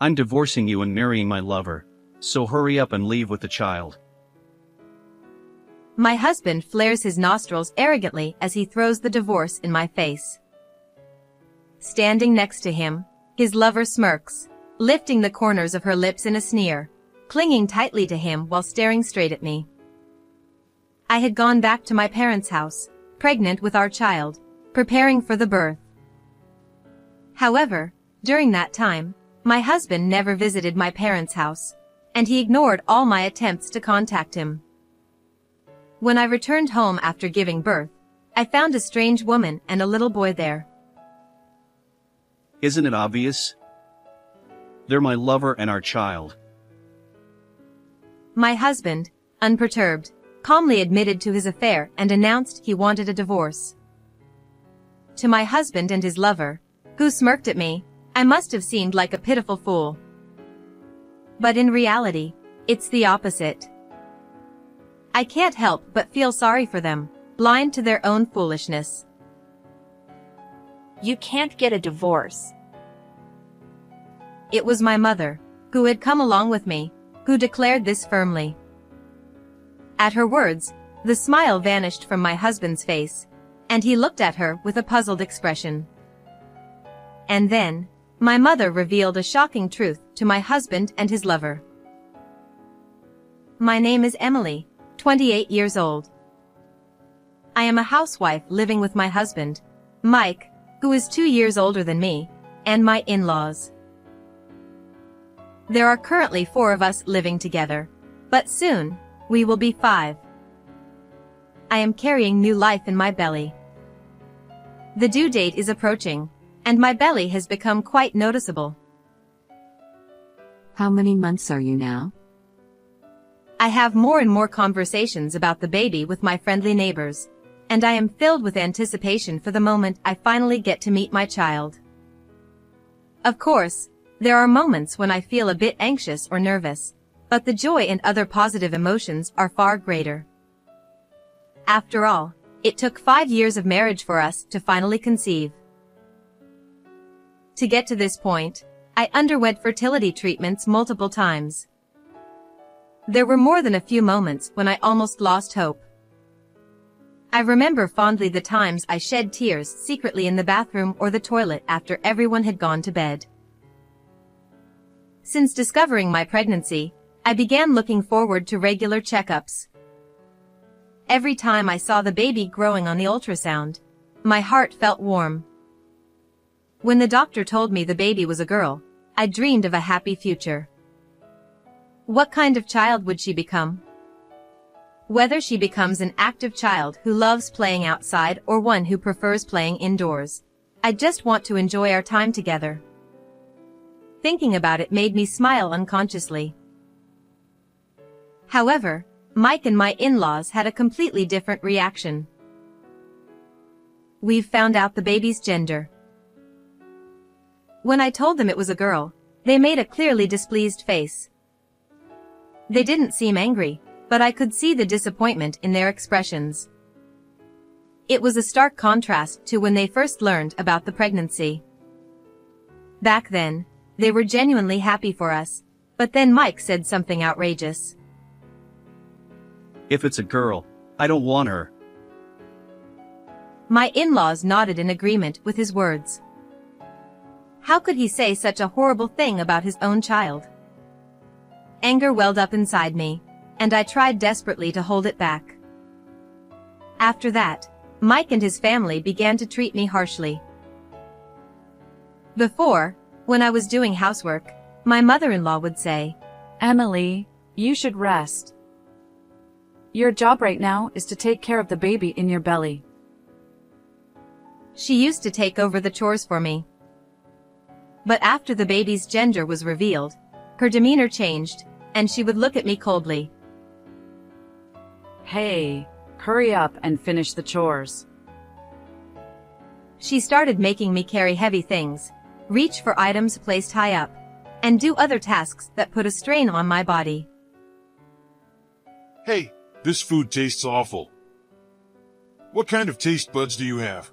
I'm divorcing you and marrying my lover. So hurry up and leave with the child. My husband flares his nostrils arrogantly as he throws the divorce in my face. Standing next to him, his lover smirks, lifting the corners of her lips in a sneer, clinging tightly to him while staring straight at me. I had gone back to my parents' house, pregnant with our child, preparing for the birth. However, during that time, my husband never visited my parents' house, and he ignored all my attempts to contact him. When I returned home after giving birth, I found a strange woman and a little boy there. Isn't it obvious? They're my lover and our child. My husband, unperturbed, calmly admitted to his affair and announced he wanted a divorce. To my husband and his lover, who smirked at me, I must have seemed like a pitiful fool. But in reality, it's the opposite. I can't help but feel sorry for them, blind to their own foolishness. You can't get a divorce. It was my mother, who had come along with me, who declared this firmly. At her words, the smile vanished from my husband's face, and he looked at her with a puzzled expression. And then, my mother revealed a shocking truth to my husband and his lover. My name is Emily, 28 years old. I am a housewife living with my husband, Mike, who is 2 years older than me, and my in-laws. There are currently 4 of us living together, but soon, we will be 5. I am carrying new life in my belly. The due date is approaching, and my belly has become quite noticeable. How many months are you now? I have more and more conversations about the baby with my friendly neighbors, and I am filled with anticipation for the moment I finally get to meet my child. Of course, there are moments when I feel a bit anxious or nervous, but the joy and other positive emotions are far greater. After all, it took 5 years of marriage for us to finally conceive. To get to this point, I underwent fertility treatments multiple times. There were more than a few moments when I almost lost hope. I remember fondly the times I shed tears secretly in the bathroom or the toilet after everyone had gone to bed. Since discovering my pregnancy, I began looking forward to regular checkups. Every time I saw the baby growing on the ultrasound, my heart felt warm. When the doctor told me the baby was a girl, I dreamed of a happy future. What kind of child would she become? Whether she becomes an active child who loves playing outside or one who prefers playing indoors, I just want to enjoy our time together. Thinking about it made me smile unconsciously. However, Mike and my in-laws had a completely different reaction. We've found out the baby's gender. When I told them it was a girl, they made a clearly displeased face. They didn't seem angry, but I could see the disappointment in their expressions. It was a stark contrast to when they first learned about the pregnancy. Back then, they were genuinely happy for us, but then Mike said something outrageous. If it's a girl, I don't want her. My in-laws nodded in agreement with his words. How could he say such a horrible thing about his own child? Anger welled up inside me, and I tried desperately to hold it back. After that, Mike and his family began to treat me harshly. Before, when I was doing housework, my mother-in-law would say, Emily, you should rest. Your job right now is to take care of the baby in your belly. She used to take over the chores for me. But after the baby's gender was revealed, her demeanor changed, and she would look at me coldly. Hey, hurry up and finish the chores. She started making me carry heavy things, reach for items placed high up, and do other tasks that put a strain on my body. Hey, this food tastes awful. What kind of taste buds do you have?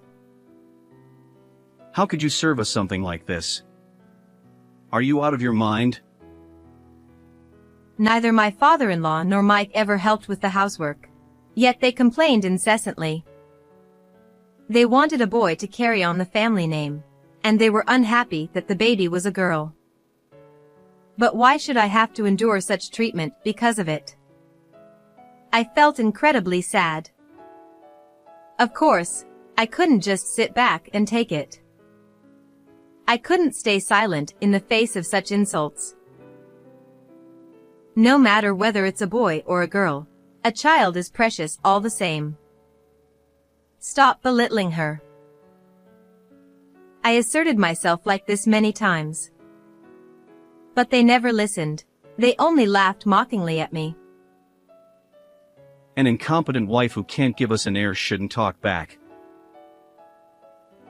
How could you serve us something like this? Are you out of your mind? Neither my father-in-law nor Mike ever helped with the housework. Yet they complained incessantly. They wanted a boy to carry on the family name, and they were unhappy that the baby was a girl. But why should I have to endure such treatment because of it? I felt incredibly sad. Of course, I couldn't just sit back and take it. I couldn't stay silent in the face of such insults. No matter whether it's a boy or a girl, a child is precious all the same. Stop belittling her. I asserted myself like this many times. But they never listened. They only laughed mockingly at me. An incompetent wife who can't give us an heir shouldn't talk back.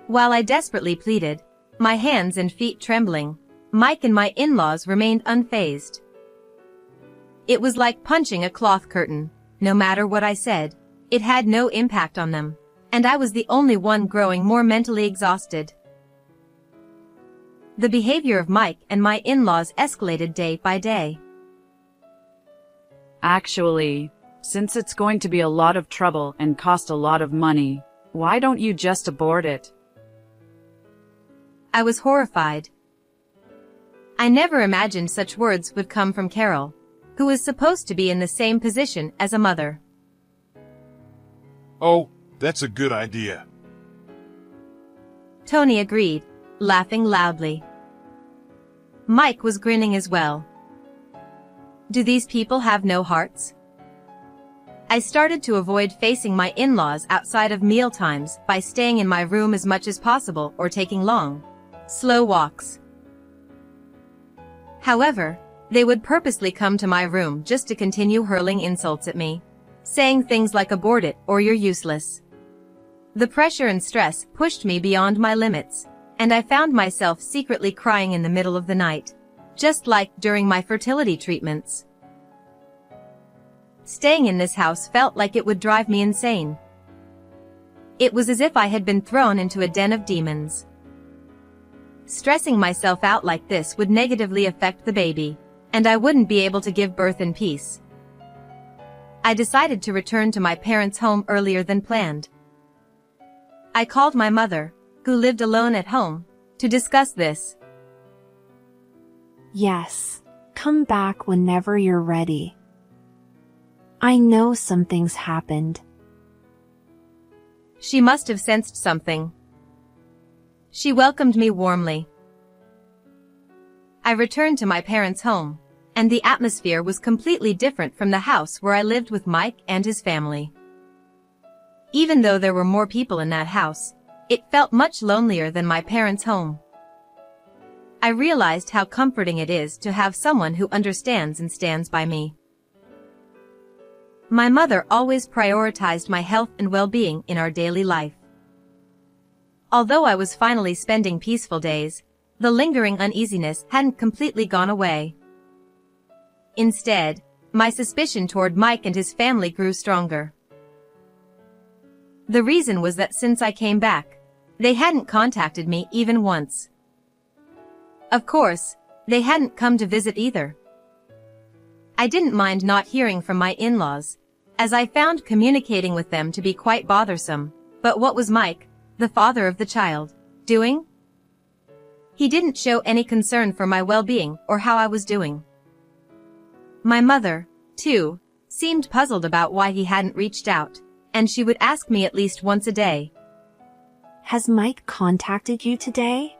While I desperately pleaded, my hands and feet trembling, Mike and my in-laws remained unfazed. It was like punching a cloth curtain. No matter what I said, it had no impact on them, and I was the only one growing more mentally exhausted. The behavior of Mike and my in-laws escalated day by day. Actually, since it's going to be a lot of trouble and cost a lot of money, why don't you just abort it? I was horrified. I never imagined such words would come from Carol, who was supposed to be in the same position as a mother. Oh, that's a good idea. Tony agreed, laughing loudly. Mike was grinning as well. Do these people have no hearts? I started to avoid facing my in-laws outside of mealtimes by staying in my room as much as possible or taking long, slow walks. However, they would purposely come to my room just to continue hurling insults at me, saying things like abort it or you're useless. The pressure and stress pushed me beyond my limits, and I found myself secretly crying in the middle of the night, just like during my fertility treatments. Staying in this house felt like it would drive me insane. It was as if I had been thrown into a den of demons. Stressing myself out like this would negatively affect the baby, and I wouldn't be able to give birth in peace. I decided to return to my parents' home earlier than planned. I called my mother, who lived alone at home, to discuss this. Yes, come back whenever you're ready. I know something's happened. She must have sensed something. She welcomed me warmly. I returned to my parents' home, and the atmosphere was completely different from the house where I lived with Mike and his family. Even though there were more people in that house, it felt much lonelier than my parents' home. I realized how comforting it is to have someone who understands and stands by me. My mother always prioritized my health and well-being in our daily life. Although I was finally spending peaceful days, the lingering uneasiness hadn't completely gone away. Instead, my suspicion toward Mike and his family grew stronger. The reason was that since I came back, they hadn't contacted me even once. Of course, they hadn't come to visit either. I didn't mind not hearing from my in-laws, as I found communicating with them to be quite bothersome, but what was Mike, the father of the child, doing? He didn't show any concern for my well-being or how I was doing. My mother, too, seemed puzzled about why he hadn't reached out, and she would ask me at least once a day. Has Mike contacted you today?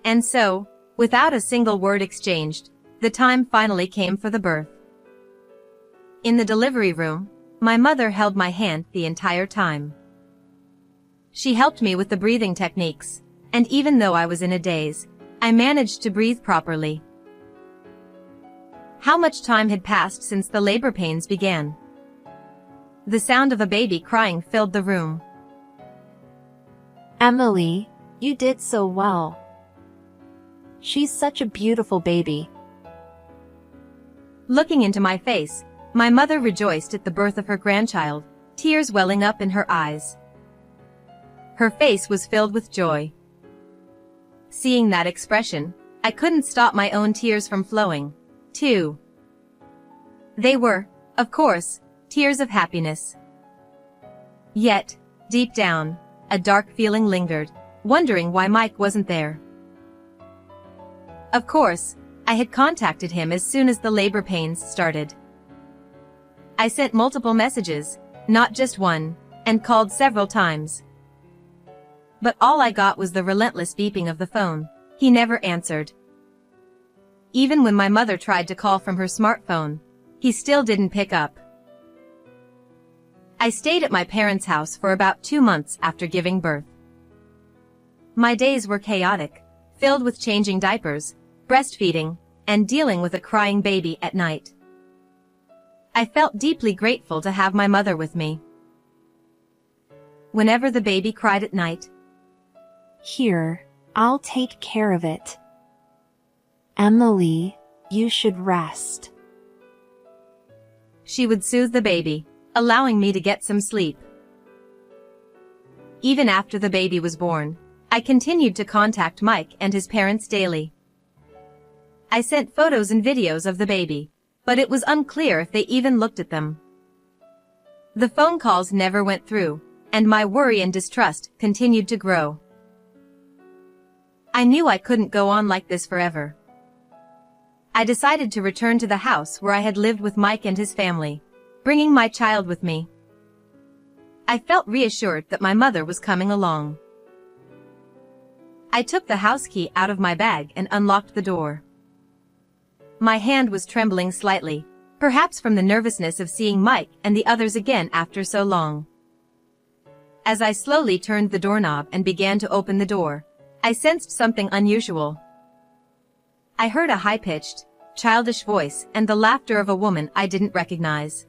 And so, without a single word exchanged, the time finally came for the birth. In the delivery room, my mother held my hand the entire time. She helped me with the breathing techniques, and even though I was in a daze, I managed to breathe properly. How much time had passed since the labor pains began? The sound of a baby crying filled the room. Emily, you did so well. She's such a beautiful baby. Looking into my face, my mother rejoiced at the birth of her grandchild, tears welling up in her eyes. Her face was filled with joy. Seeing that expression, I couldn't stop my own tears from flowing, too. They were, of course, tears of happiness. Yet, deep down, a dark feeling lingered, wondering why Mike wasn't there. Of course, I had contacted him as soon as the labor pains started. I sent multiple messages, not just one, and called several times. But all I got was the relentless beeping of the phone. He never answered. Even when my mother tried to call from her smartphone, he still didn't pick up. I stayed at my parents' house for about 2 months after giving birth. My days were chaotic, filled with changing diapers, breastfeeding, and dealing with a crying baby at night. I felt deeply grateful to have my mother with me. Whenever the baby cried at night, "Here, I'll take care of it. Emily, you should rest." she would soothe the baby, allowing me to get some sleep. Even after the baby was born, I continued to contact Mike and his parents daily. I sent photos and videos of the baby, but it was unclear if they even looked at them. The phone calls never went through, and my worry and distrust continued to grow. I knew I couldn't go on like this forever. I decided to return to the house where I had lived with Mike and his family, bringing my child with me. I felt reassured that my mother was coming along. I took the house key out of my bag and unlocked the door. My hand was trembling slightly, perhaps from the nervousness of seeing Mike and the others again after so long. As I slowly turned the doorknob and began to open the door, I sensed something unusual. I heard a high-pitched, childish voice and the laughter of a woman I didn't recognize.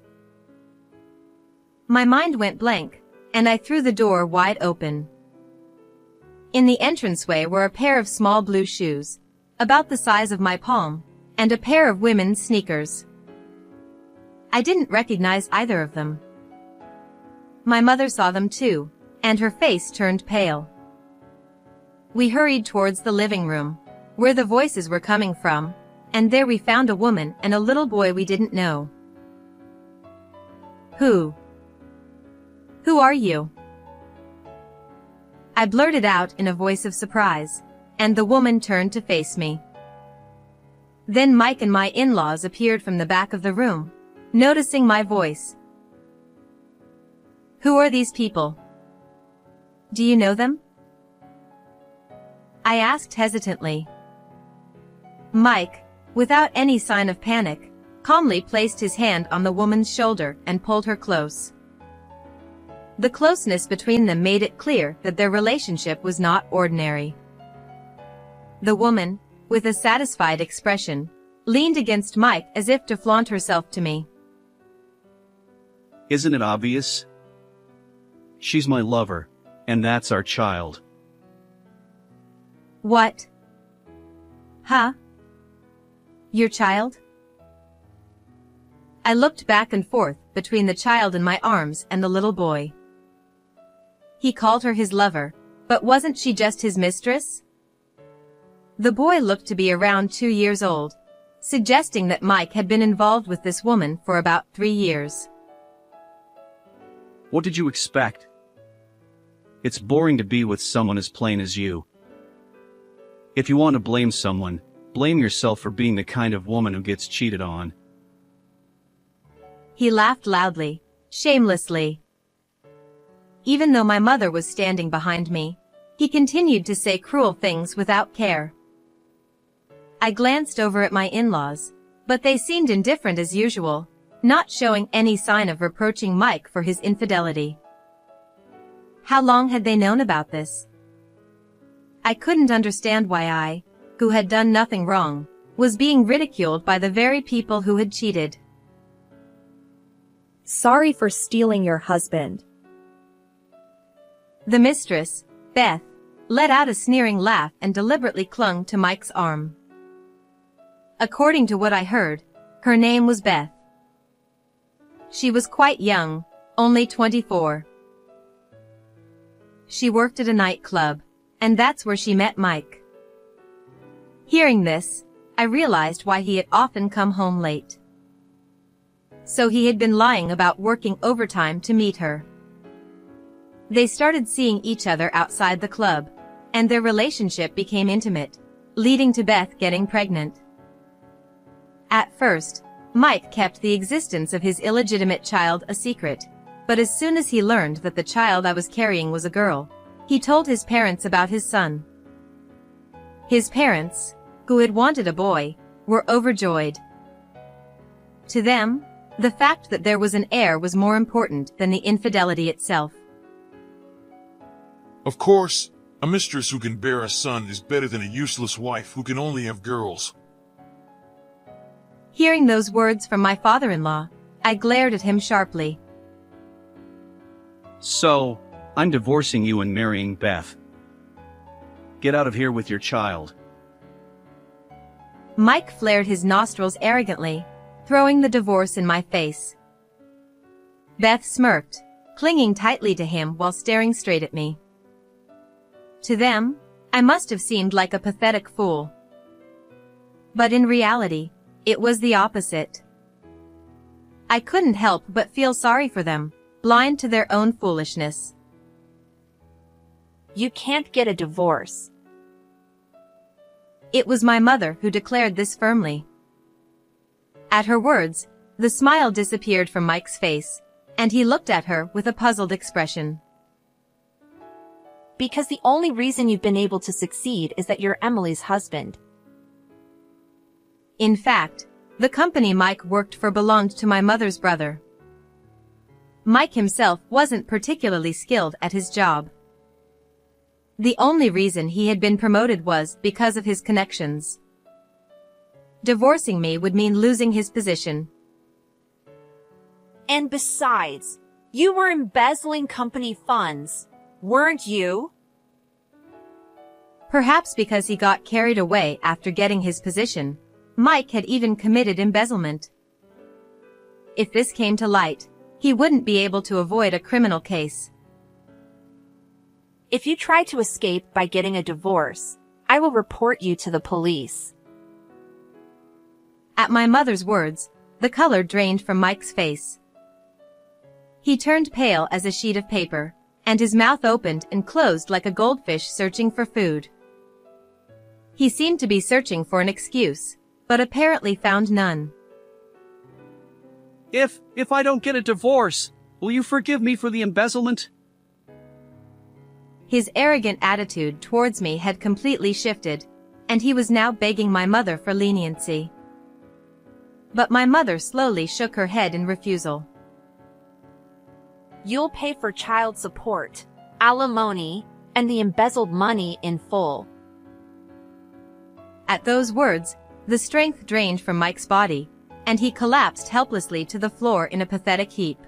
My mind went blank, and I threw the door wide open. In the entranceway were a pair of small blue shoes, about the size of my palm, and a pair of women's sneakers. I didn't recognize either of them. My mother saw them too, and her face turned pale. We hurried towards the living room, where the voices were coming from, and there we found a woman and a little boy we didn't know. Who are you?" I blurted out in a voice of surprise, and the woman turned to face me. Then Mike and my in-laws appeared from the back of the room, noticing my voice. "Who are these people? Do you know them?" I asked hesitantly. Mike, without any sign of panic, calmly placed his hand on the woman's shoulder and pulled her close. The closeness between them made it clear that their relationship was not ordinary. The woman, with a satisfied expression, leaned against Mike as if to flaunt herself to me. Isn't it obvious? She's my lover, and that's our child. What? Huh? Your child? I looked back and forth between the child in my arms and the little boy. He called her his lover, but wasn't she just his mistress? The boy looked to be around 2 years old, suggesting that Mike had been involved with this woman for about 3 years. What did you expect? It's boring to be with someone as plain as you. If you want to blame someone, blame yourself for being the kind of woman who gets cheated on. He laughed loudly, shamelessly. Even though my mother was standing behind me, he continued to say cruel things without care. I glanced over at my in-laws, but they seemed indifferent as usual, not showing any sign of reproaching Mike for his infidelity. How long had they known about this? I couldn't understand why I, who had done nothing wrong, was being ridiculed by the very people who had cheated. Sorry for stealing your husband. The mistress, Beth, let out a sneering laugh and deliberately clung to Mike's arm. According to what I heard, her name was Beth. She was quite young, only 24. She worked at a nightclub, and that's where she met Mike. Hearing this, I realized why he had often come home late. So he had been lying about working overtime to meet her. They started seeing each other outside the club, and their relationship became intimate, leading to Beth getting pregnant. At first, Mike kept the existence of his illegitimate child a secret, but as soon as he learned that the child I was carrying was a girl, he told his parents about his son. His parents, who had wanted a boy, were overjoyed. To them, the fact that there was an heir was more important than the infidelity itself. Of course, a mistress who can bear a son is better than a useless wife who can only have girls. Hearing those words from my father-in-law, I glared at him sharply. So, I'm divorcing you and marrying Beth. Get out of here with your child. Mike flared his nostrils arrogantly, throwing the divorce in my face. Beth smirked, clinging tightly to him while staring straight at me. To them, I must have seemed like a pathetic fool. But in reality, it was the opposite. I couldn't help but feel sorry for them, blind to their own foolishness. You can't get a divorce. It was my mother who declared this firmly. At her words, the smile disappeared from Mike's face, and he looked at her with a puzzled expression. Because the only reason you've been able to succeed is that you're Emily's husband. In fact, the company Mike worked for belonged to my mother's brother. Mike himself wasn't particularly skilled at his job. The only reason he had been promoted was because of his connections. Divorcing me would mean losing his position. And besides, you were embezzling company funds, weren't you? Perhaps because he got carried away after getting his position, Mike had even committed embezzlement. If this came to light, he wouldn't be able to avoid a criminal case. If you try to escape by getting a divorce, I will report you to the police. At my mother's words, the color drained from Mike's face. He turned pale as a sheet of paper, and his mouth opened and closed like a goldfish searching for food. He seemed to be searching for an excuse, but apparently found none. If I don't get a divorce, will you forgive me for the embezzlement? His arrogant attitude towards me had completely shifted, and he was now begging my mother for leniency. But my mother slowly shook her head in refusal. You'll pay for child support, alimony, and the embezzled money in full. At those words, the strength drained from Mike's body, and he collapsed helplessly to the floor in a pathetic heap.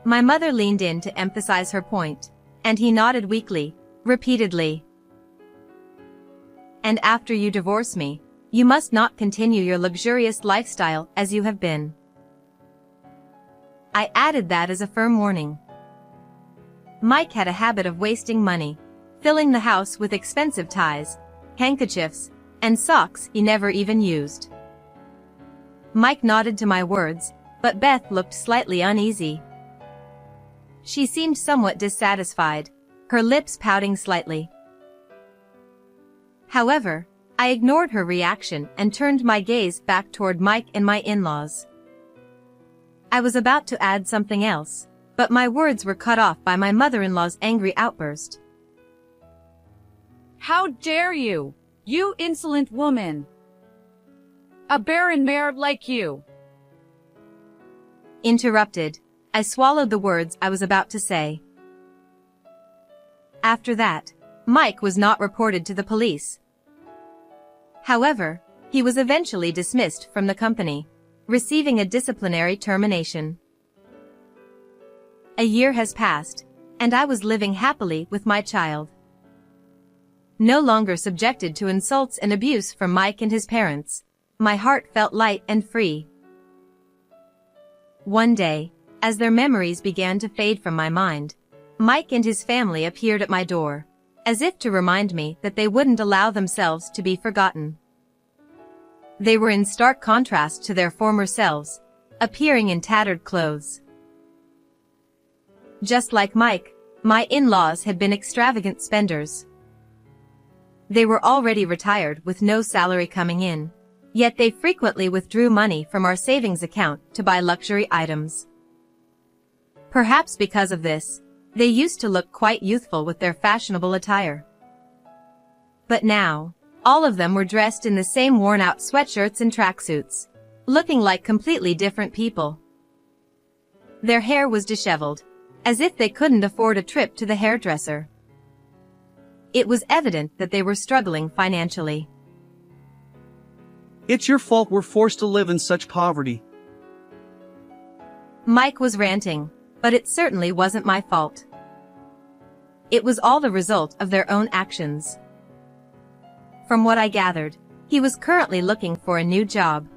My mother leaned in to emphasize her point, and he nodded weakly, repeatedly. And after you divorce me, you must not continue your luxurious lifestyle as you have been. I added that as a firm warning. Mike had a habit of wasting money, filling the house with expensive ties, handkerchiefs, and socks he never even used. Mike nodded to my words, but Beth looked slightly uneasy. She seemed somewhat dissatisfied, her lips pouting slightly. However, I ignored her reaction and turned my gaze back toward Mike and my in-laws. I was about to add something else, but my words were cut off by my mother-in-law's angry outburst. How dare you, you insolent woman! A barren mare like you! Interrupted, I swallowed the words I was about to say. After that, Mike was not reported to the police. However, he was eventually dismissed from the company, receiving a disciplinary termination. A year has passed, and I was living happily with my child. No longer subjected to insults and abuse from Mike and his parents, my heart felt light and free. One day, as their memories began to fade from my mind, Mike and his family appeared at my door, as if to remind me that they wouldn't allow themselves to be forgotten. They were in stark contrast to their former selves, appearing in tattered clothes. Just like Mike, my in-laws had been extravagant spenders. They were already retired with no salary coming in, yet they frequently withdrew money from our savings account to buy luxury items. Perhaps because of this, they used to look quite youthful with their fashionable attire. But now, all of them were dressed in the same worn-out sweatshirts and tracksuits, looking like completely different people. Their hair was disheveled, as if they couldn't afford a trip to the hairdresser. It was evident that they were struggling financially. It's your fault we're forced to live in such poverty. Mike was ranting, but it certainly wasn't my fault. It was all the result of their own actions. From what I gathered, he was currently looking for a new job.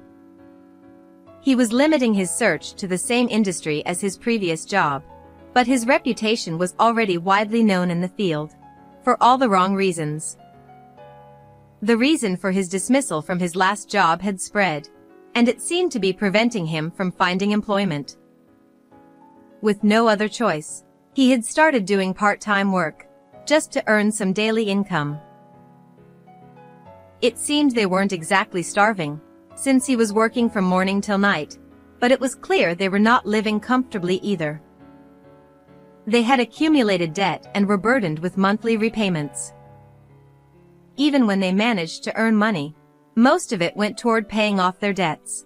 He was limiting his search to the same industry as his previous job, but his reputation was already widely known in the field, for all the wrong reasons. The reason for his dismissal from his last job had spread, and it seemed to be preventing him from finding employment. With no other choice, he had started doing part-time work, just to earn some daily income. It seemed they weren't exactly starving, since he was working from morning till night, but it was clear they were not living comfortably either. They had accumulated debt and were burdened with monthly repayments. Even when they managed to earn money, most of it went toward paying off their debts.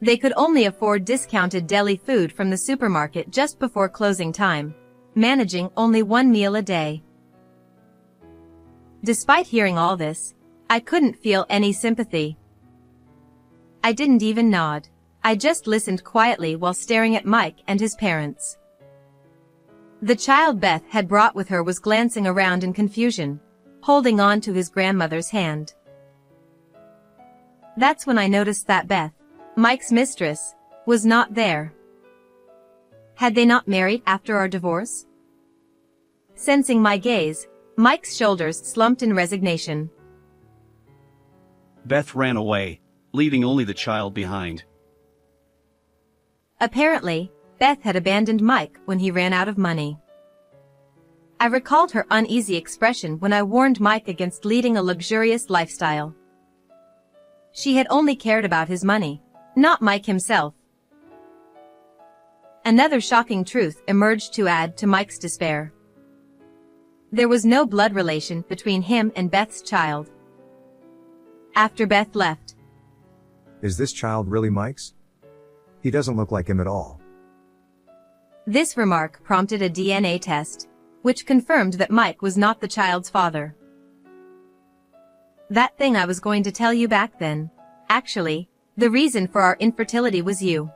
They could only afford discounted deli food from the supermarket just before closing time, managing only one meal a day. Despite hearing all this, I couldn't feel any sympathy. I didn't even nod. I just listened quietly while staring at Mike and his parents. The child Beth had brought with her was glancing around in confusion, holding on to his grandmother's hand. That's when I noticed that Beth, Mike's mistress, was not there. Had they not married after our divorce? Sensing my gaze, Mike's shoulders slumped in resignation. Beth ran away, leaving only the child behind. Apparently, Beth had abandoned Mike when he ran out of money. I recalled her uneasy expression when I warned Mike against leading a luxurious lifestyle. She had only cared about his money, not Mike himself. Another shocking truth emerged to add to Mike's despair. There was no blood relation between him and Beth's child. After Beth left, Is this child really Mike's? He doesn't look like him at all. this remark prompted a DNA test, which confirmed that Mike was not the child's father. That thing I was going to tell you back then. Actually, the reason for our infertility was you.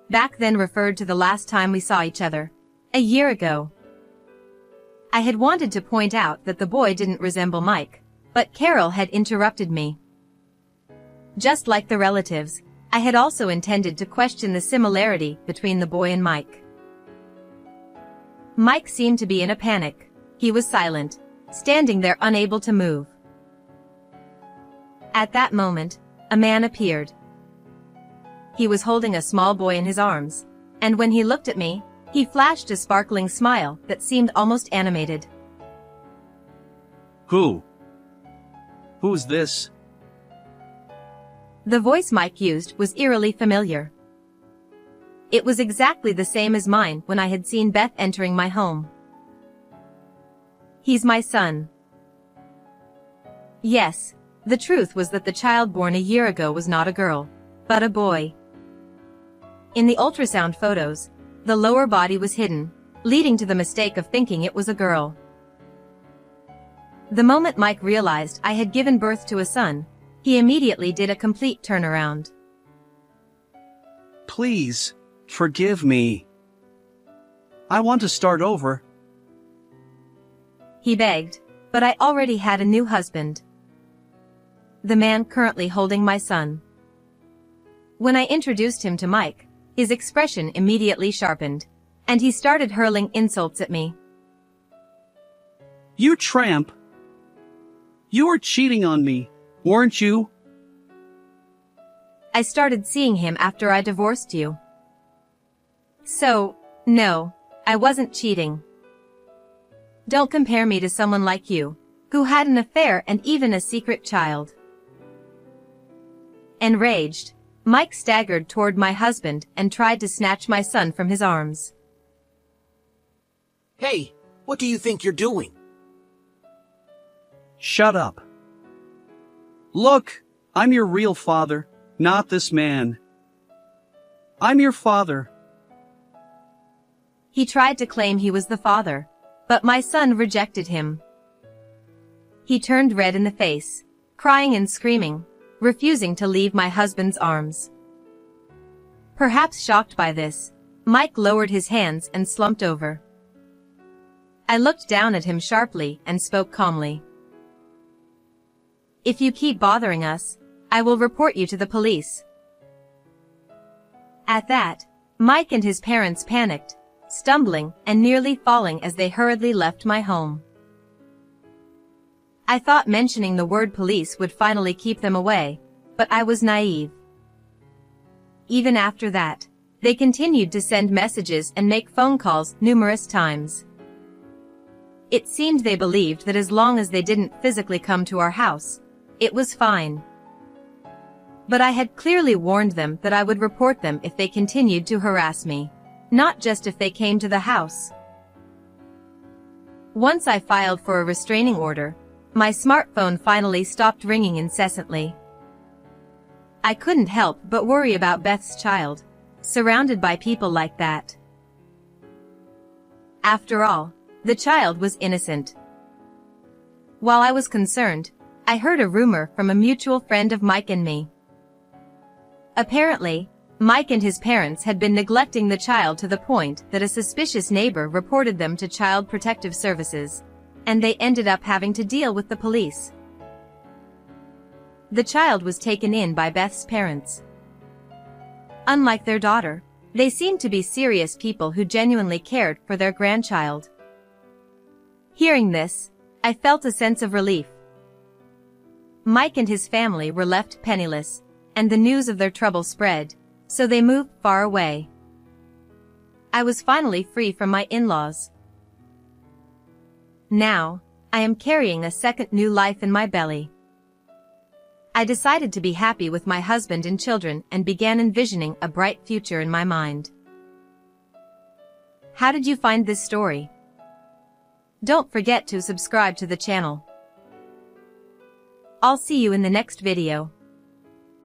Back then referred to the last time we saw each other, a year ago. I had wanted to point out that the boy didn't resemble Mike, but Carol had interrupted me. Just like the relatives, I had also intended to question the similarity between the boy and Mike. Mike seemed to be in a panic. He was silent, standing there unable to move. At that moment, a man appeared. He was holding a small boy in his arms, and when he looked at me, he flashed a sparkling smile that seemed almost animated. Who? Who's this? The voice Mike used was eerily familiar. It was exactly the same as mine when I had seen Beth entering my home. He's my son. Yes, the truth was that the child born a year ago was not a girl, but a boy. In the ultrasound photos, the lower body was hidden, leading to the mistake of thinking it was a girl. The moment Mike realized I had given birth to a son, he immediately did a complete turnaround. Please, forgive me. I want to start over. He begged, but I already had a new husband. The man currently holding my son. When I introduced him to Mike, his expression immediately sharpened, and he started hurling insults at me. You tramp! You were cheating on me, weren't you? I started seeing him after I divorced you. So, no, I wasn't cheating. Don't compare me to someone like you, who had an affair and even a secret child. Enraged, Mike staggered toward my husband and tried to snatch my son from his arms. Hey, what do you think you're doing? Shut up. Look, I'm your real father, not this man. I'm your father. He tried to claim he was the father, but my son rejected him. He turned red in the face, crying and screaming, refusing to leave my husband's arms. Perhaps shocked by this, Mike lowered his hands and slumped over. I looked down at him sharply and spoke calmly. If you keep bothering us, I will report you to the police. At that, Mike and his parents panicked, stumbling and nearly falling as they hurriedly left my home. I thought mentioning the word police would finally keep them away, but I was naive. Even after that, they continued to send messages and make phone calls numerous times. It seemed they believed that as long as they didn't physically come to our house, it was fine. But I had clearly warned them that I would report them if they continued to harass me, not just if they came to the house. Once I filed for a restraining order, my smartphone finally stopped ringing incessantly. I couldn't help but worry about Beth's child, surrounded by people like that. After all, the child was innocent. While I was concerned, I heard a rumor from a mutual friend of Mike and me. Apparently, Mike and his parents had been neglecting the child to the point that a suspicious neighbor reported them to Child Protective Services, and they ended up having to deal with the police. The child was taken in by Beth's parents. Unlike their daughter, they seemed to be serious people who genuinely cared for their grandchild. Hearing this, I felt a sense of relief. Mike and his family were left penniless, and the news of their trouble spread, so they moved far away. I was finally free from my in-laws. Now, I am carrying a second new life in my belly. I decided to be happy with my husband and children and began envisioning a bright future in my mind. How did you find this story? Don't forget to subscribe to the channel. I'll see you in the next video.